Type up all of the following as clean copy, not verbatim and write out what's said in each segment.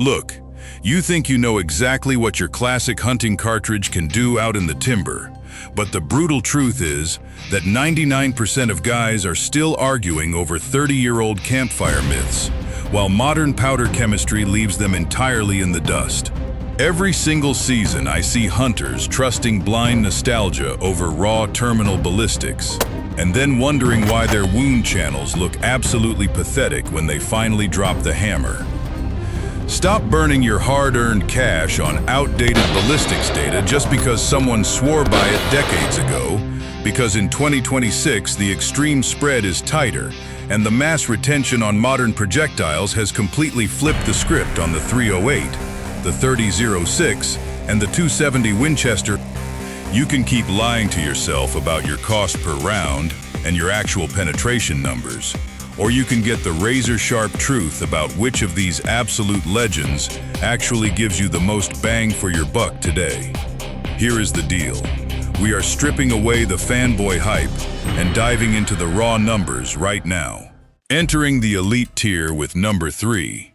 Look, you think you know exactly what your classic hunting cartridge can do out in the timber, but the brutal truth is that 99% of guys are still arguing over 30-year-old campfire myths, while modern powder chemistry leaves them entirely in the dust. Every single season, I see hunters trusting blind nostalgia over raw terminal ballistics, and then wondering why their wound channels look absolutely pathetic when they finally drop the hammer. Stop burning your hard-earned cash on outdated ballistics data just because someone swore by it decades ago, because in 2026 the extreme spread is tighter, and the mass retention on modern projectiles has completely flipped the script on the .308, the .30-06, and the .270 Winchester. You can keep lying to yourself about your cost per round and your actual penetration numbers, or you can get the razor-sharp truth about which of these absolute legends actually gives you the most bang for your buck today. Here is the deal. We are stripping away the fanboy hype and diving into the raw numbers right now. Entering the elite tier with number 3,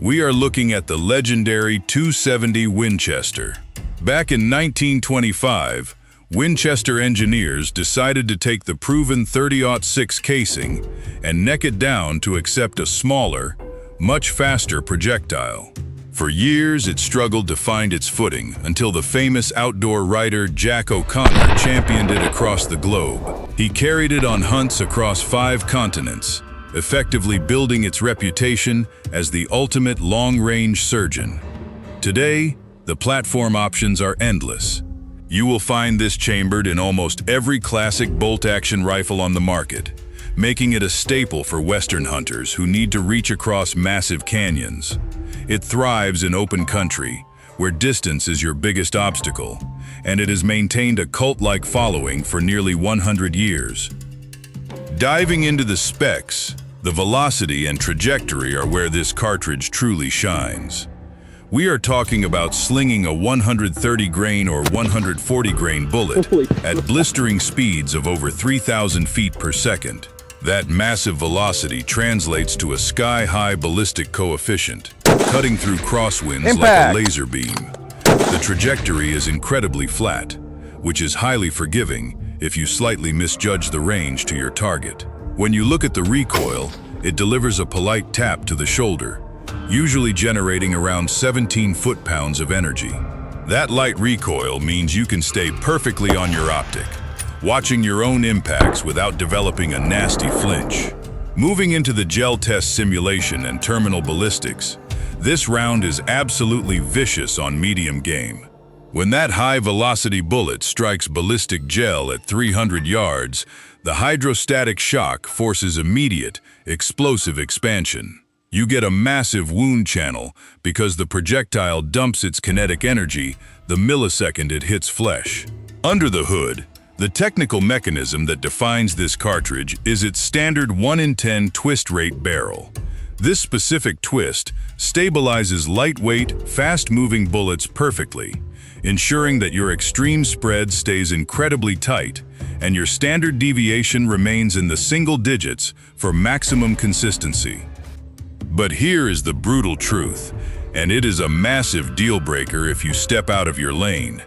we are looking at the legendary .270 Winchester. Back in 1925, Winchester engineers decided to take the proven .30-06 casing and neck it down to accept a smaller, much faster projectile. For years, it struggled to find its footing until the famous outdoor writer Jack O'Connor championed it across the globe. He carried it on hunts across 5 continents, effectively building its reputation as the ultimate long-range surgeon. Today, the platform options are endless. You will find this chambered in almost every classic bolt-action rifle on the market, making it a staple for Western hunters who need to reach across massive canyons. It thrives in open country, where distance is your biggest obstacle, and it has maintained a cult-like following for nearly 100 years. Diving into the specs, the velocity and trajectory are where this cartridge truly shines. We are talking about slinging a 130 grain or 140 grain bullet at blistering speeds of over 3,000 feet per second. That massive velocity translates to a sky-high ballistic coefficient, cutting through crosswinds like a laser beam. The trajectory is incredibly flat, which is highly forgiving if you slightly misjudge the range to your target. When you look at the recoil, it delivers a polite tap to the shoulder, usually generating around 17 foot-pounds of energy. That light recoil means you can stay perfectly on your optic, watching your own impacts without developing a nasty flinch. Moving into the gel test simulation and terminal ballistics, this round is absolutely vicious on medium game. When that high-velocity bullet strikes ballistic gel at 300 yards, the hydrostatic shock forces immediate, explosive expansion. You get a massive wound channel because the projectile dumps its kinetic energy the millisecond it hits flesh. Under the hood, the technical mechanism that defines this cartridge is its standard 1-in-10 twist rate barrel. This specific twist stabilizes lightweight, fast-moving bullets perfectly, ensuring that your extreme spread stays incredibly tight and your standard deviation remains in the single digits for maximum consistency. But here is the brutal truth, and it is a massive deal-breaker if you step out of your lane.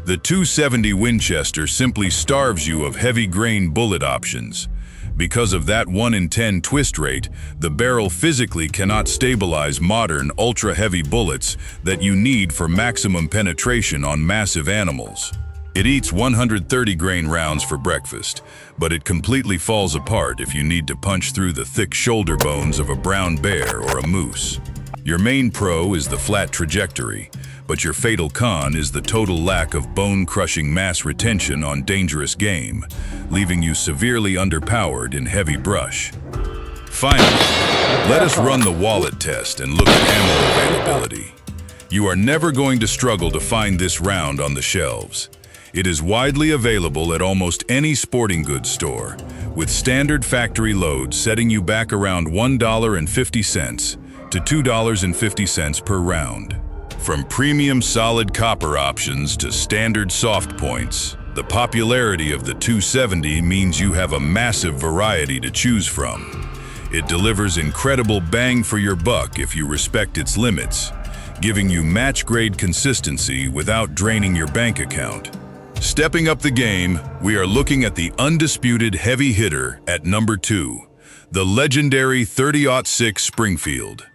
The .270 Winchester simply starves you of heavy-grain bullet options. Because of that 1-in-10 twist rate, the barrel physically cannot stabilize modern, ultra-heavy bullets that you need for maximum penetration on massive animals. It eats 130 grain rounds for breakfast, but it completely falls apart if you need to punch through the thick shoulder bones of a brown bear or a moose. Your main pro is the flat trajectory, but your fatal con is the total lack of bone-crushing mass retention on dangerous game, leaving you severely underpowered in heavy brush. Finally, let us run the wallet test and look at ammo availability. You are never going to struggle to find this round on the shelves. It is widely available at almost any sporting goods store, with standard factory loads setting you back around $1.50 to $2.50 per round. From premium solid copper options to standard soft points, the popularity of the .270 means you have a massive variety to choose from. It delivers incredible bang for your buck if you respect its limits, giving you match-grade consistency without draining your bank account. Stepping up the game, we are looking at the undisputed heavy hitter at number 2, the legendary 30-06 Springfield.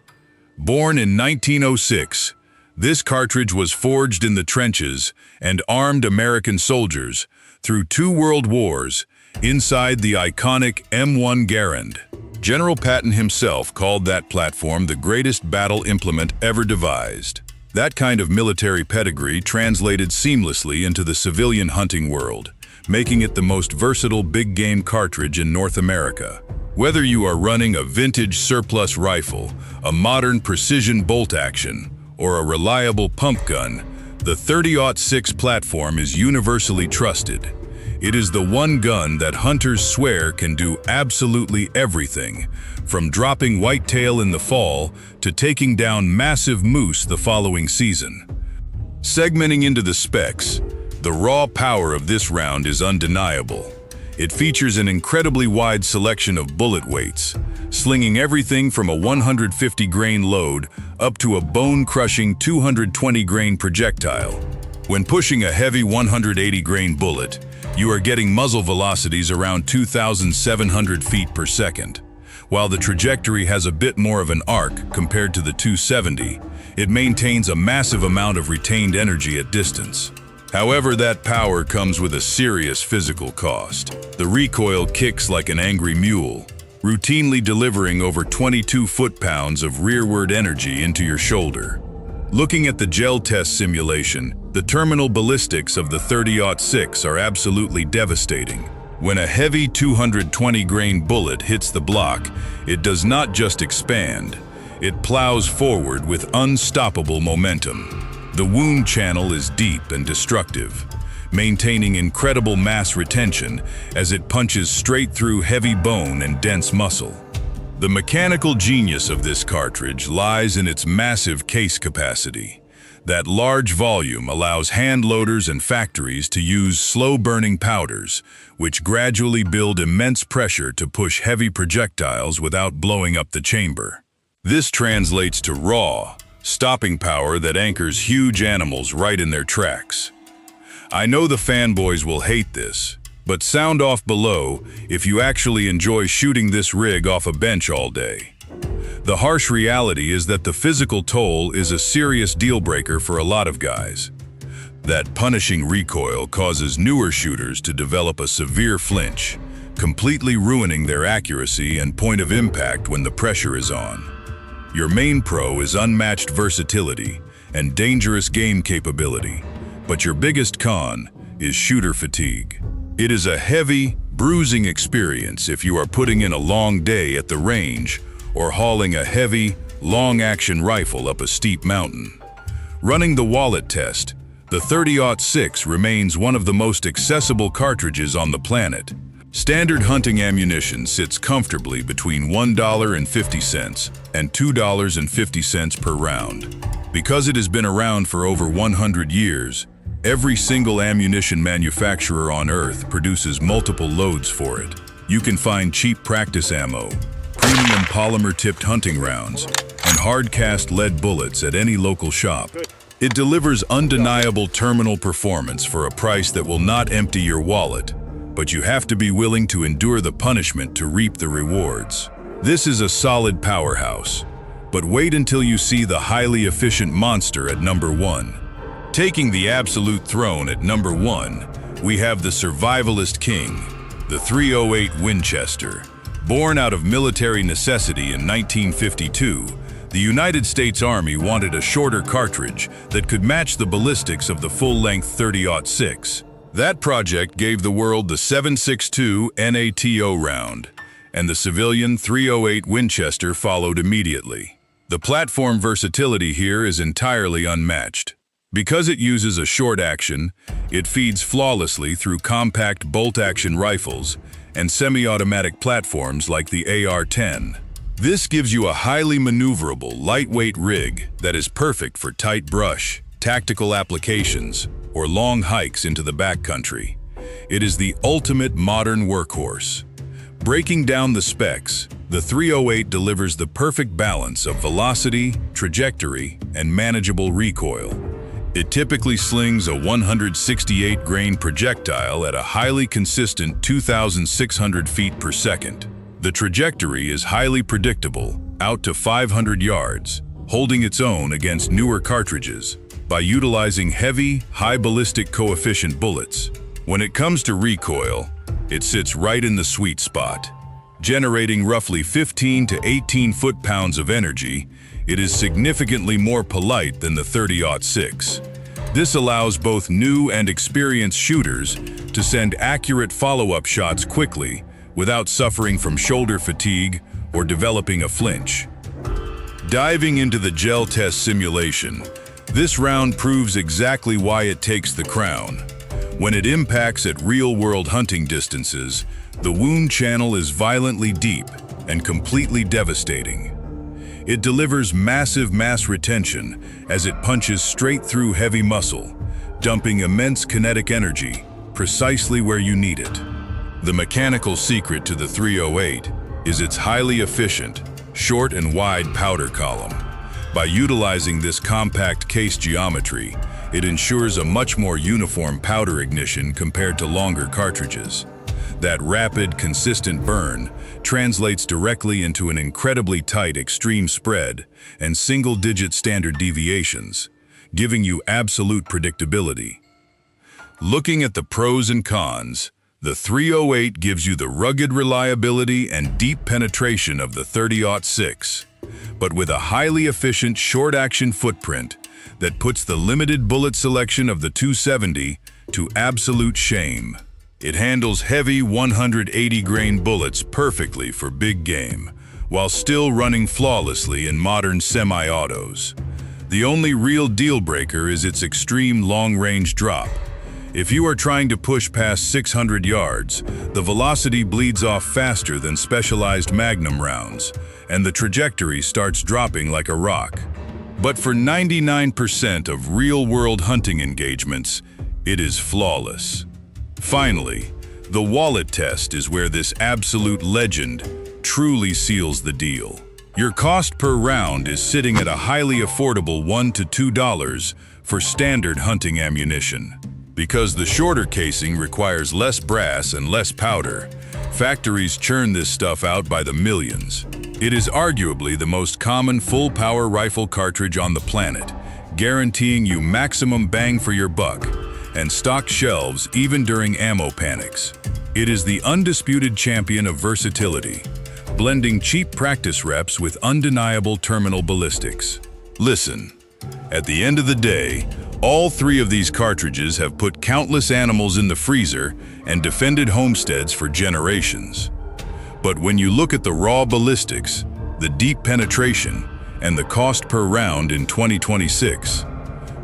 Born in 1906, this cartridge was forged in the trenches and armed American soldiers through 2 world wars inside the iconic M1 Garand. General Patton himself called that platform the greatest battle implement ever devised. That kind of military pedigree translated seamlessly into the civilian hunting world, making it the most versatile big game cartridge in North America. Whether you are running a vintage surplus rifle, a modern precision bolt action, or a reliable pump gun, the 30-06 platform is universally trusted. It is the one gun that hunters swear can do absolutely everything, from dropping whitetail in the fall to taking down massive moose the following season. Segmenting into the specs, the raw power of this round is undeniable. It features an incredibly wide selection of bullet weights, slinging everything from a 150-grain load up to a bone-crushing 220-grain projectile. When pushing a heavy 180-grain bullet, you are getting muzzle velocities around 2,700 feet per second. While the trajectory has a bit more of an arc compared to the 270, it maintains a massive amount of retained energy at distance. However, that power comes with a serious physical cost. The recoil kicks like an angry mule, routinely delivering over 22 foot-pounds of rearward energy into your shoulder. Looking at the gel test simulation, the terminal ballistics of the 30-06 are absolutely devastating. When a heavy 220-grain bullet hits the block, it does not just expand, it plows forward with unstoppable momentum. The wound channel is deep and destructive, maintaining incredible mass retention as it punches straight through heavy bone and dense muscle. The mechanical genius of this cartridge lies in its massive case capacity. That large volume allows hand loaders and factories to use slow-burning powders, which gradually build immense pressure to push heavy projectiles without blowing up the chamber. This translates to raw, stopping power that anchors huge animals right in their tracks. I know the fanboys will hate this, but sound off below if you actually enjoy shooting this rig off a bench all day. The harsh reality is that the physical toll is a serious deal-breaker for a lot of guys. That punishing recoil causes newer shooters to develop a severe flinch, completely ruining their accuracy and point of impact when the pressure is on. Your main pro is unmatched versatility and dangerous game capability, but your biggest con is shooter fatigue. It is a heavy, bruising experience if you are putting in a long day at the range or hauling a heavy, long-action rifle up a steep mountain. Running the wallet test, the 30-06 remains one of the most accessible cartridges on the planet. Standard hunting ammunition sits comfortably between $1.50 and $2.50 per round. Because it has been around for over 100 years, every single ammunition manufacturer on Earth produces multiple loads for it. You can find cheap practice ammo, premium polymer-tipped hunting rounds, and hard-cast lead bullets at any local shop. It delivers undeniable terminal performance for a price that will not empty your wallet, but you have to be willing to endure the punishment to reap the rewards. This is a solid powerhouse, but wait until you see the highly efficient monster at number 1. Taking the absolute throne at number 1, we have the survivalist king, the .308 Winchester. Born out of military necessity in 1952, the United States Army wanted a shorter cartridge that could match the ballistics of the full-length 30-06. That project gave the world the .762 NATO round, and the civilian .308 Winchester followed immediately. The platform versatility here is entirely unmatched. Because it uses a short action, it feeds flawlessly through compact bolt-action rifles and semi-automatic platforms like the AR-10. This gives you a highly maneuverable, lightweight rig that is perfect for tight brush, tactical applications, or long hikes into the backcountry. It is the ultimate modern workhorse. Breaking down the specs, the 308 delivers the perfect balance of velocity, trajectory, and manageable recoil. It typically slings a 168-grain projectile at a highly consistent 2,600 feet per second. The trajectory is highly predictable, out to 500 yards, holding its own against newer cartridges by utilizing heavy, high ballistic coefficient bullets. When it comes to recoil, it sits right in the sweet spot. Generating roughly 15 to 18 foot-pounds of energy, it is significantly more polite than the 30-06. This allows both new and experienced shooters to send accurate follow-up shots quickly without suffering from shoulder fatigue or developing a flinch. Diving into the gel test simulation, this round proves exactly why it takes the crown. When it impacts at real-world hunting distances, the wound channel is violently deep and completely devastating. It delivers massive mass retention as it punches straight through heavy muscle, dumping immense kinetic energy precisely where you need it. The mechanical secret to the 308 is its highly efficient, short and wide powder column. By utilizing this compact case geometry, it ensures a much more uniform powder ignition compared to longer cartridges. That rapid, consistent burn translates directly into an incredibly tight extreme spread and single-digit standard deviations, giving you absolute predictability. Looking at the pros and cons, the 308 gives you the rugged reliability and deep penetration of the 30-06, but with a highly efficient short-action footprint that puts the limited bullet selection of the 270 to absolute shame. It handles heavy 180-grain bullets perfectly for big game, while still running flawlessly in modern semi-autos. The only real deal-breaker is its extreme long-range drop. If you are trying to push past 600 yards, the velocity bleeds off faster than specialized Magnum rounds, and the trajectory starts dropping like a rock. But for 99% of real-world hunting engagements, it is flawless. Finally, the wallet test is where this absolute legend truly seals the deal. Your cost per round is sitting at a highly affordable $1 to $2 for standard hunting ammunition. Because the shorter casing requires less brass and less powder, factories churn this stuff out by the millions. It is arguably the most common full-power rifle cartridge on the planet, guaranteeing you maximum bang for your buck and stocked shelves even during ammo panics. It is the undisputed champion of versatility, blending cheap practice reps with undeniable terminal ballistics. Listen, at the end of the day, all three of these cartridges have put countless animals in the freezer and defended homesteads for generations. But when you look at the raw ballistics, the deep penetration, and the cost per round in 2026,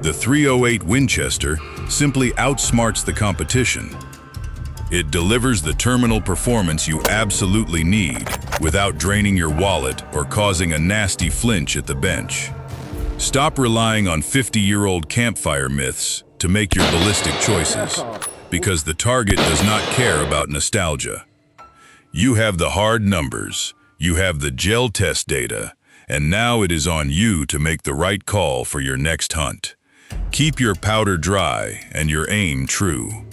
the 308 Winchester simply outsmarts the competition. It delivers the terminal performance you absolutely need without draining your wallet or causing a nasty flinch at the bench. Stop relying on 50-year-old campfire myths to make your ballistic choices, because the target does not care about nostalgia. You have the hard numbers, you have the gel test data, and now it is on you to make the right call for your next hunt. Keep your powder dry and your aim true.